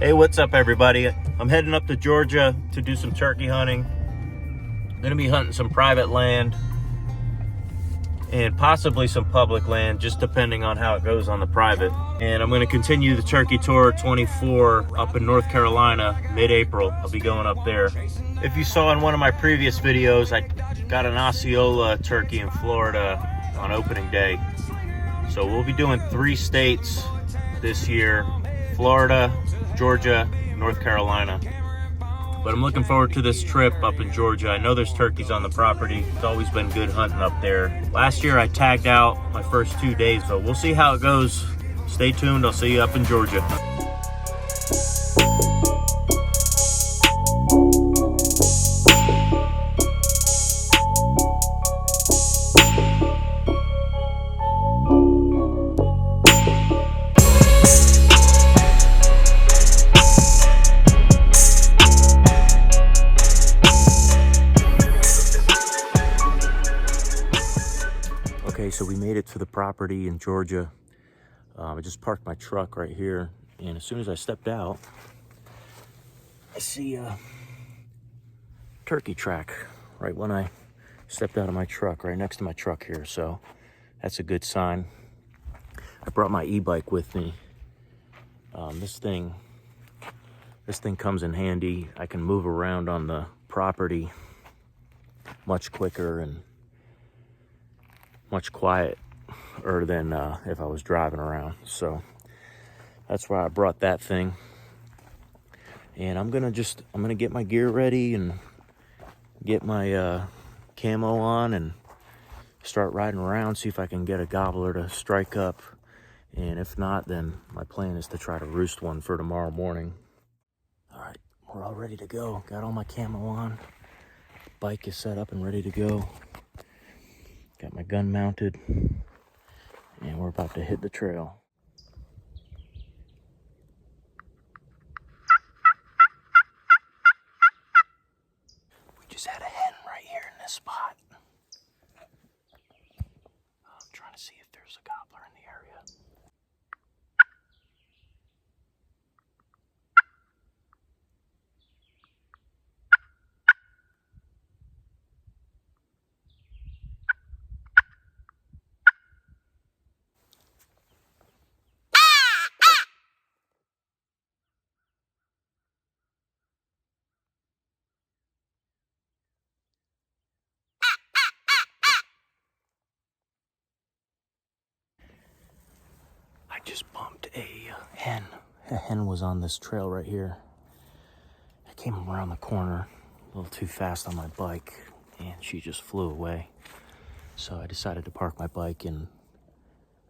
Hey, what's up everybody? I'm heading up to Georgia to do some turkey hunting. I'm gonna be hunting some private land and possibly some public land, just depending on how it goes on the private. And I'm gonna continue the turkey tour 24 up in North Carolina, mid-April. I'll be going up there. If you saw in one of my previous videos, I got an Osceola turkey in Florida on opening day. So we'll be doing 3 states this year: Florida, Georgia, North Carolina. But I'm looking forward to this trip up in Georgia. I know there's turkeys on the property. It's always been good hunting up there. Last year I tagged out my first 2 days, so we'll see how it goes. Stay tuned, I'll see you up in Georgia. Okay, so we made it to the property in Georgia. I just parked my truck right here, and as soon as I stepped out, I see a turkey track right when I stepped out of my truck, right next to my truck here. So that's a good sign. I brought my e-bike with me. This thing comes in handy. I can move around on the property much quicker and much quieter than if I was driving around. So that's why I brought that thing. And I'm gonna get my gear ready and get my camo on and start riding around, see if I can get a gobbler to strike up. And if not, then my plan is to try to roost one for tomorrow morning. All right, we're all ready to go. Got all my camo on. Bike is set up and ready to go. Got my gun mounted, and we're about to hit the trail. We just had a hen right here in this spot. I'm trying to see if there's a gobbler in the area. I just bumped a hen. A hen was on this trail right here. I came around the corner a little too fast on my bike, and she just flew away. So I decided to park my bike and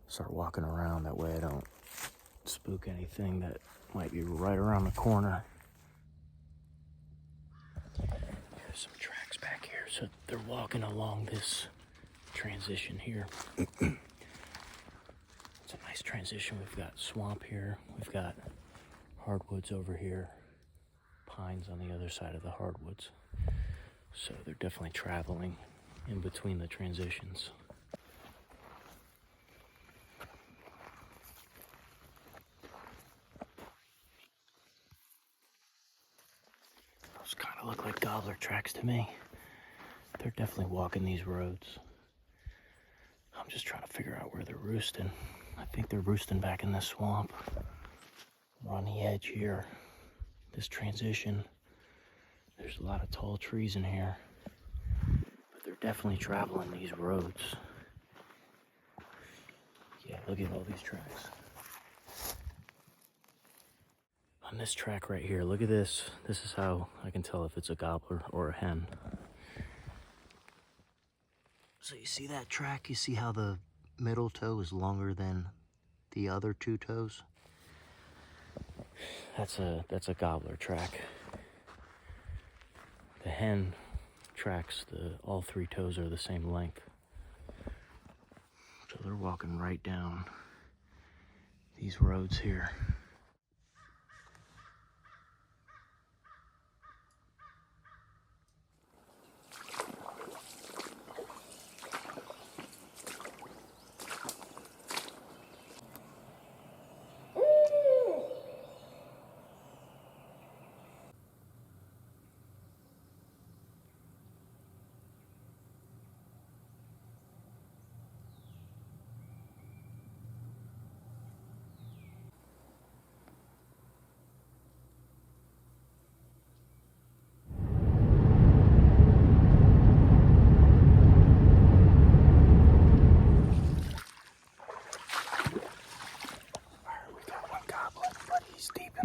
start walking around. That way I don't spook anything that might be right around the corner. There's some tracks back here. So they're walking along this transition here. It's a nice transition. We've got swamp here. We've got hardwoods over here. Pines on the other side of the hardwoods. So they're definitely traveling in between the transitions. Those kind of look like gobbler tracks to me. They're definitely walking these roads. I'm just trying to figure out where they're roosting. I think they're roosting back in this swamp. We're on the edge here. This transition. There's a lot of tall trees in here. But they're definitely traveling these roads. Yeah, look at all these tracks. On this track right here, look at this. This is how I can tell if it's a gobbler or a hen. So you see that track? You see how the middle toe is longer than the other 2 toes? That's a gobbler track. The hen tracks, all 3 toes are the same length. So they're walking right down these roads here.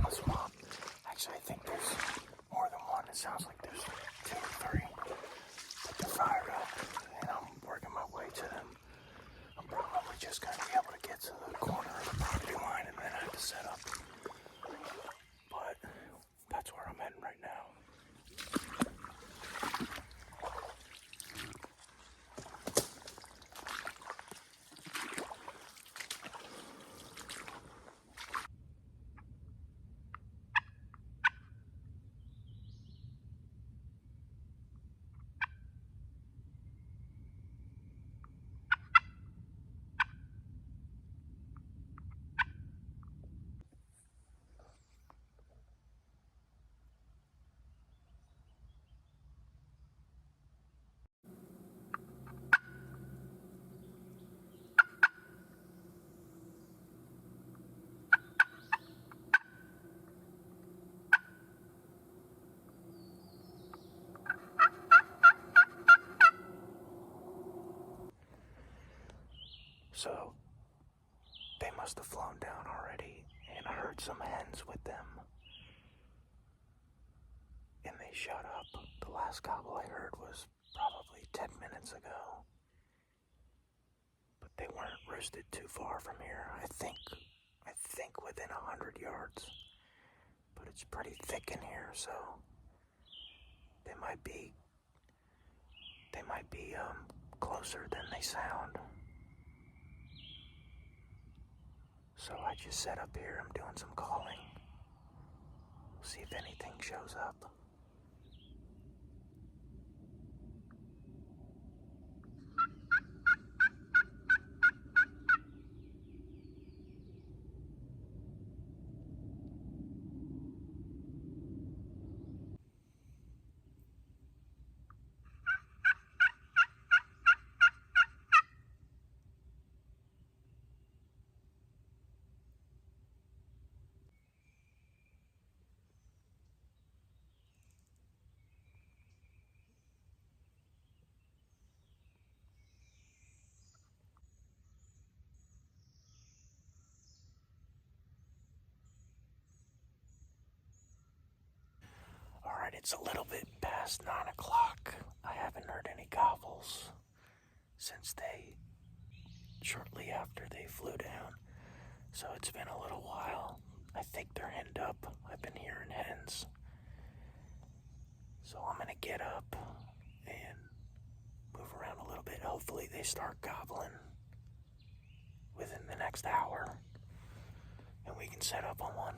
the swamp. Actually, I think there's more than one. It sounds like there's 2 or 3. But they're fired up, and I'm working my way to them. I'm probably just going to be able to get to the corner of the property line, and then I have to set up. But that's where I'm heading right now. So, they must have flown down already, and I heard some hens with them. And they shut up. The last gobble I heard was probably 10 minutes ago. But they weren't roosted too far from here. I think within 100 yards. But it's pretty thick in here, so they might be closer than they sound. So I just set up here. I'm doing some calling. See if anything shows up. Alright, it's a little bit past 9 o'clock. I haven't heard any gobbles since shortly after they flew down. So it's been a little while. I think they're henned up. I've been hearing hens. So I'm gonna get up and move around a little bit. Hopefully they start gobbling within the next hour, and we can set up on one.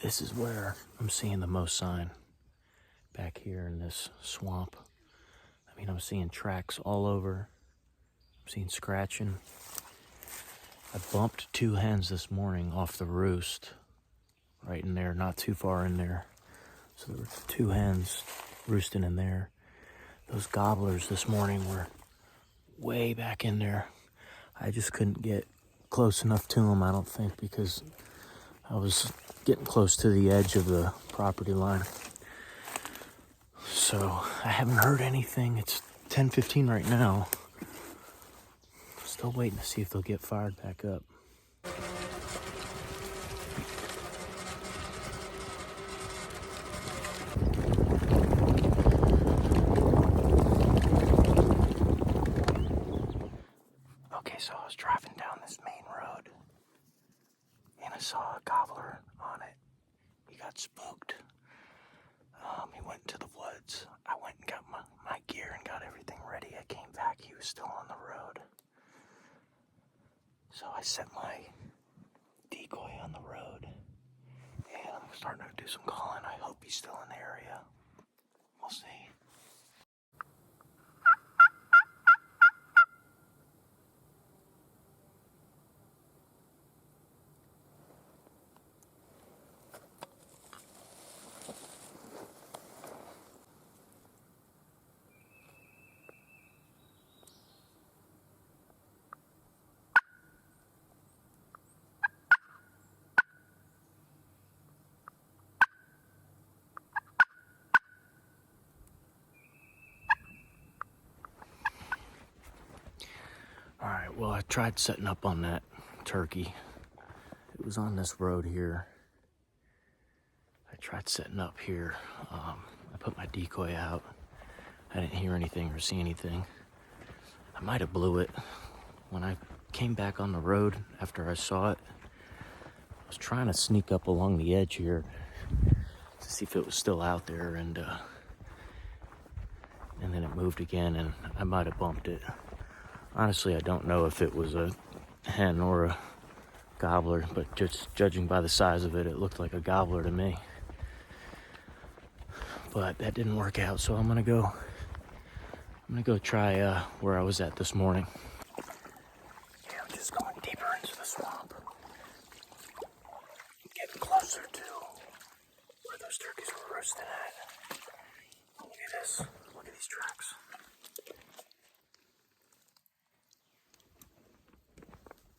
This is where I'm seeing the most sign, back here in this swamp. I mean, I'm seeing tracks all over. I'm seeing scratching. I bumped 2 hens this morning off the roost, right in there, not too far in there. So there were 2 hens roosting in there. Those gobblers this morning were way back in there. I just couldn't get close enough to them, I don't think, because I was getting close to the edge of the property line. So I haven't heard anything. It's 10:15 right now. Still waiting to see if they'll get fired back up. Okay, so I was driving down this main road and I saw a gobbler on it. He got spooked. He went into the woods. I went and got my gear and got everything ready. I came back. He was still on the road. So I set my decoy on the road and I'm starting to do some calling. I hope he's still in the area. We'll see. All right, well, I tried setting up on that turkey. It was on this road here. I tried setting up here. I put my decoy out. I didn't hear anything or see anything. I might have blew it. When I came back on the road after I saw it, I was trying to sneak up along the edge here to see if it was still out there, and then it moved again, and I might have bumped it. Honestly, I don't know if it was a hen or a gobbler, but just judging by the size of it, it looked like a gobbler to me. But that didn't work out, so I'm gonna go try where I was at this morning. Yeah, I'm just going deeper into the swamp. Getting closer to where those turkeys were roosting at. Look at this. Look at these tracks.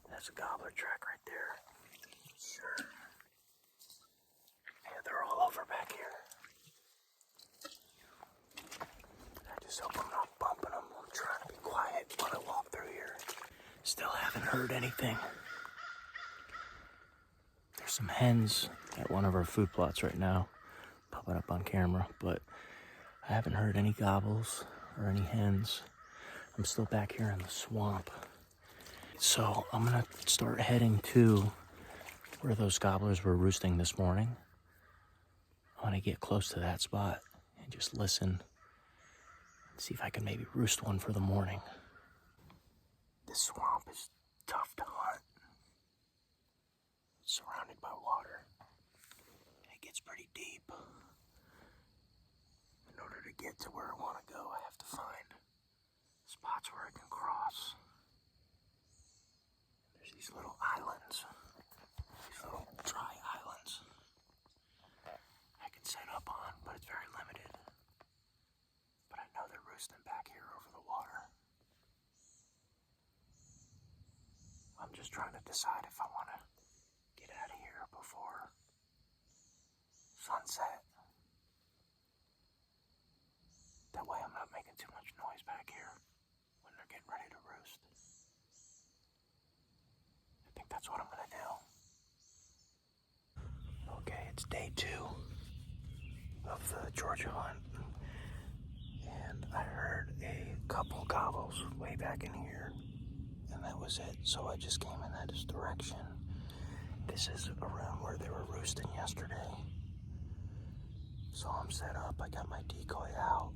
That's a gobbler track right there. Sure. Yeah, they're all over back here. I just hope I'm not bumping them. I'm trying to be quiet while I walk through here. Still haven't heard anything. There's some hens at one of our food plots right now, popping up on camera, but I haven't heard any gobbles or any hens. I'm still back here in the swamp. So I'm gonna start heading to where those gobblers were roosting this morning. I wanna get close to that spot and just listen and see if I can maybe roost one for the morning. This swamp is tough to hunt. It's surrounded by water. It gets pretty deep. In order to get to where I want to go, I have to find spots where I can cross. There's these little islands, these little dry islands I can set up on, but it's very limited. But I know they're roosting back here over the water. I'm just trying to decide if I want to get out of here before sunset. That way I'm not making too much noise back here when they're getting ready to roost. I think that's what I'm gonna do. Okay, it's day 2 of the Georgia hunt. And I heard a couple gobbles way back in here. And that was it. So I just came in that direction. This is around where they were roosting yesterday. So I'm set up. I got my decoy out.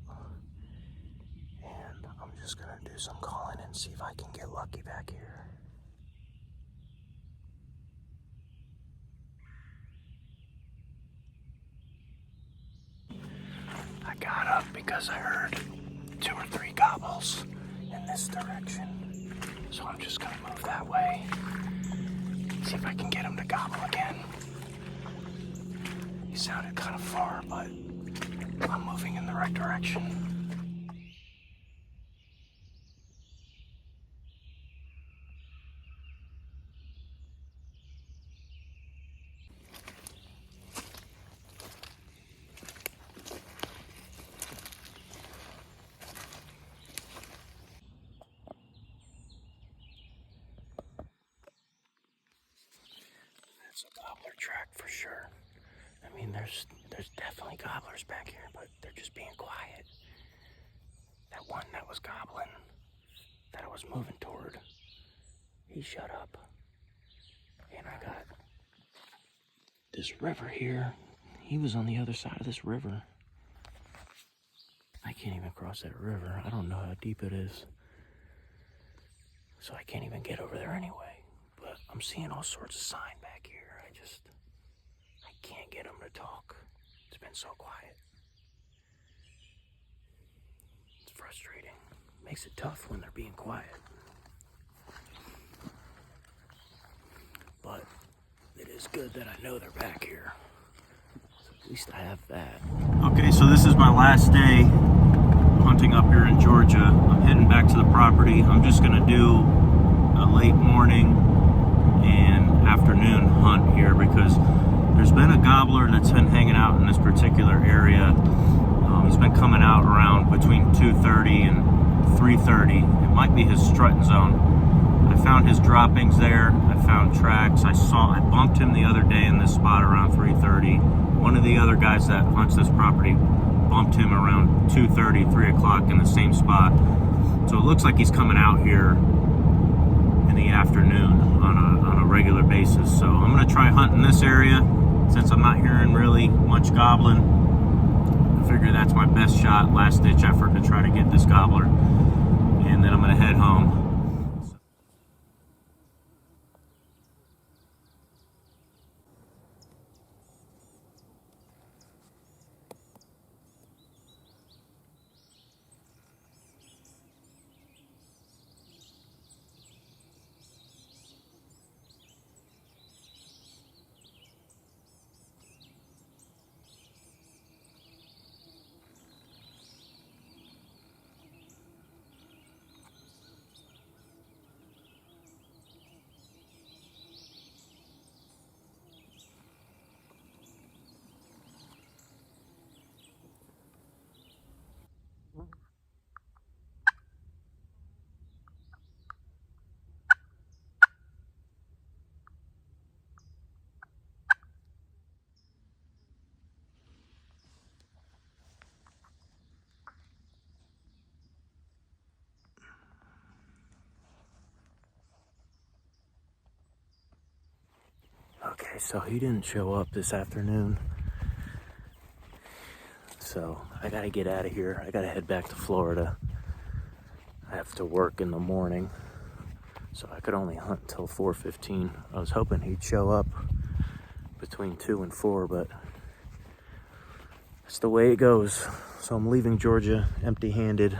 And I'm just gonna do some calling and see if I can get lucky back here. I got up because I heard 2 or 3 gobbles in this direction. So I'm just gonna move that way. See if I can get him to gobble again. He sounded kind of far, but I'm moving in the right direction. That's a gobbler track for sure. I mean, there's definitely gobblers back here, but they're just being quiet. That one that was gobbling, that I was moving toward, he shut up. And I got this river here. He was on the other side of this river. I can't even cross that river. I don't know how deep it is. So I can't even get over there anyway. But I'm seeing all sorts of sign back here. I can't get them to talk. It's been so quiet. It's frustrating. Makes it tough when they're being quiet. But it is good that I know they're back here. So at least I have that. Okay, so this is my last day hunting up here in Georgia. I'm heading back to the property. I'm just gonna do a late morning and afternoon hunt here because there's been a gobbler that's been hanging out in this particular area. He's been coming out around between 2:30 and 3:30. It might be his strutting zone. I found his droppings there. I found tracks. I bumped him the other day in this spot around 3:30. One of the other guys that hunts this property bumped him around 2:30, 3 o'clock in the same spot. So it looks like he's coming out here in the afternoon on a regular basis. So I'm gonna try hunting this area since I'm not hearing really much gobbling. I figure that's my best shot, last ditch effort to try to get this gobbler. And then I'm gonna head home. Okay, so he didn't show up this afternoon. So I gotta get out of here. I gotta head back to Florida. I have to work in the morning, so I could only hunt till 4:15. I was hoping he'd show up between 2 and 4, but that's the way it goes. So I'm leaving Georgia empty-handed.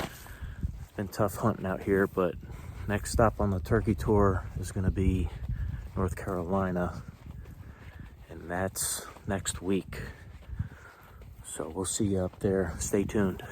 It's been tough hunting out here, but next stop on the turkey tour is gonna be North Carolina, and that's next week. So we'll see you up there. Stay tuned.